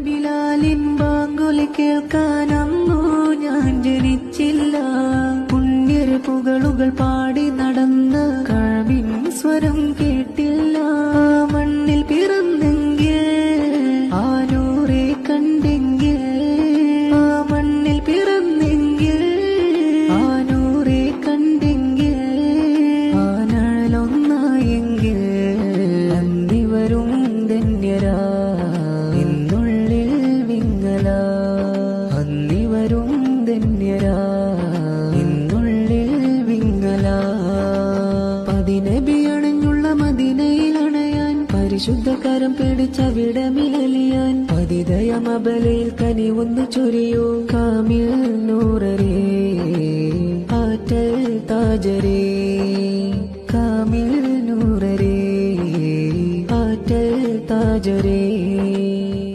ബിലാലിൻ ബാങ്കുലി കേൾക്കാനന്നു ഞാൻ ജനിച്ചില്ല. പുണ്യരുപുകളുകൾ പാടി നടന്ന കഅബിൻ സ്വരം കേട്ടില്ല. മണ്ണിൽ പിറന്നെങ്കിൽ ആ നൂറെ കണ്ടെങ്കിൽ, ആ മണ്ണിൽ പിറന്നെങ്കിൽ ആ നൂറെ കണ്ടെങ്കിൽ, ആ നഴലൊന്നായെങ്കിൽ അന്നിവരും ധന്യരാ എന്നുള്ളിൽ വിങ്ങല. അന്നിവരും ധന്യരാ എന്നുള്ളിൽ വിങ്ങല. പതിനബി അണഞ്ഞുള്ള മദീനയിലണയാൻ പരിശുദ്ധകരം പിടിച്ചവിടമിലലിയാൻ പതിതയമബലയിൽ കനിവൊന്നു ചൊരിയൂ കാമിൽ നൂറരേ ആറ്റൽ താജരേ. കാമിൽ നൂറരേ ആറ്റൽ താജരേ.